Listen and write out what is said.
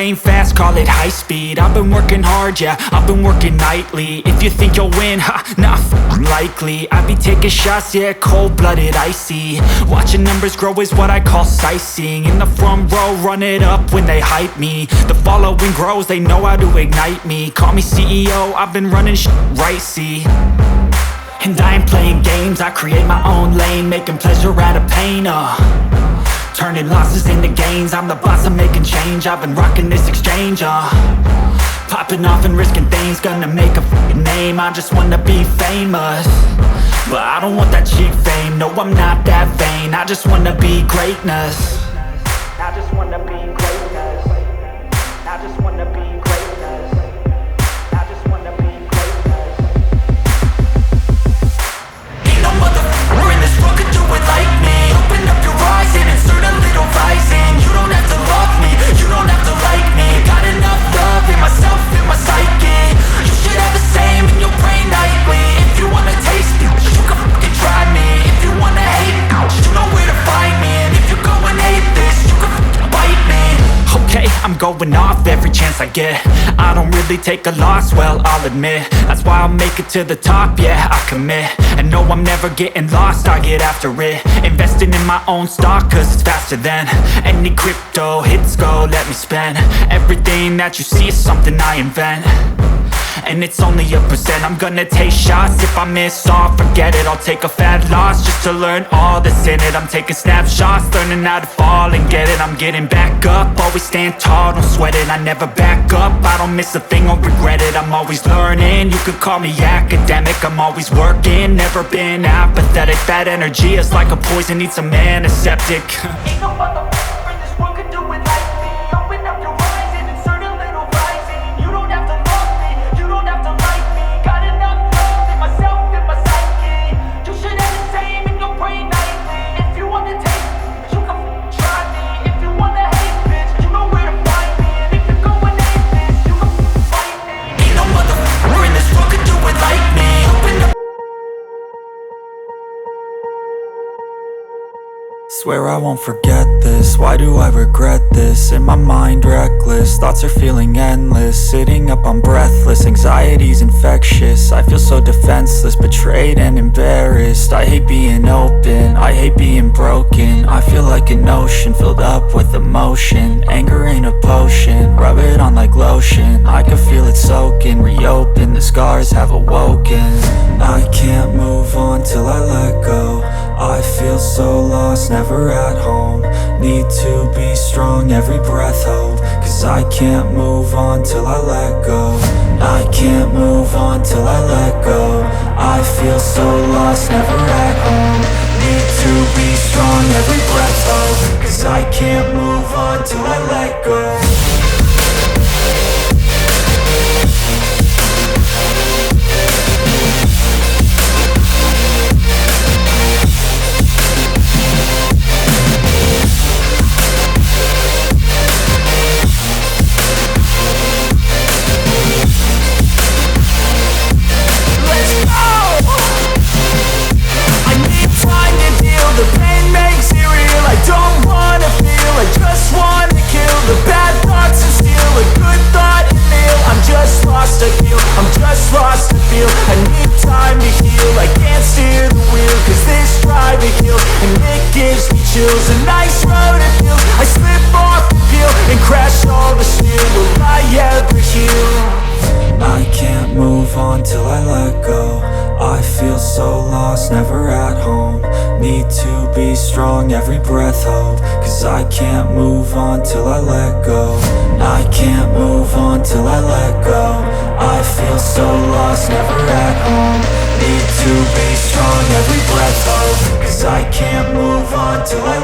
playing fast, call it high speed. I've been working hard, yeah, I've been working nightly. If you think you'll win, ha, not likely. I be taking shots, yeah, cold-blooded, icy. Watching numbers grow is what I call sightseeing. In the front row, run it up when they hype me. The following grows, they know how to ignite me. Call me CEO, I've been running right, see. And I ain't playing games, I create my own lane, making pleasure out of pain, turning losses into gains. I'm the boss, I'm making change. I've been rocking this exchange, popping off and risking things. Gonna make a f***ing name. I just wanna be famous, but I don't want that cheap fame. No, I'm not that vain. I just wanna be greatness. I just wanna be greatness. I just wanna be greatness. I just wanna be greatness. Ain't no motherfucker in this world could do it like me. Open up your eyes and insert a little rising. You don't have to love me, you don't have to like me. Got enough love in myself, in my psyche. You should have the same in your brain nightly. If you wanna taste me, you can fucking try me. If you wanna hate me, you know where to find me. And if you go and hate this, you can fucking bite me. Okay, I'm going off every chance I get. I don't really take a loss, well, I'll admit. That's why I'll make it to the top, yeah, I commit. And no, I'm never getting lost, I get after it. Investing in my own stock, cause it's faster than any crypto hits go, let me spend. Everything that you see is something I invent, and it's only a percent. I'm gonna take shots, if I miss all, forget it. I'll take a fat loss just to learn all that's in it. I'm taking snapshots, learning how to fall and get it. I'm getting back up, always stand tall, don't sweat it. I never back up, I don't miss a thing or regret it. I'm always learning, you could call me academic. I'm always working, never been apathetic. That energy is like a poison, needs some antiseptic. Ain't no motherfucker in this world could do it like me. Open up your eyes and insert a little rising. You don't have to love me, you don't have to like me. Got enough love in myself, in my psyche. You should have the same in your brain nightly. If you wanna taste me, you can try me. If you wanna hate bitch, you know where to find me. And if you go and hate this, you can fight me. Ain't no motherfucker in this world could do it like me. Open up. Swear I won't forget this, why do I regret this? In my mind reckless, thoughts are feeling endless. Sitting up, I'm breathless, anxiety's infectious. I feel so defenseless, betrayed and embarrassed. I hate being open, I hate being broken. I feel like an ocean filled up with emotion. Anger ain't a potion, rub it on like lotion. I can feel it soaking, reopen, the scars have awoken. I can't move on till I let go. I feel so lost, never at home. Need to be strong, every breath hope. Cause I can't move on till I let go. I can't move on till I let go. I feel so lost, never at home. Need to be strong, every breath hope. Cause I can't move on till I let go. I'm just lost to feel. I need time to heal. I can't steer the wheel, cause this driving kills. And it gives me chills. A nice road to feel. I slip off the peel and crash all the steel. Will I ever heal? I can't move on till I let go. I feel so lost, never at home. Need to be strong, every breath hope. Cause I can't move on till I let go. I can't move on till I let go. I feel so lost, never at home. Need to be strong, every breath hope. Cause I can't move on till I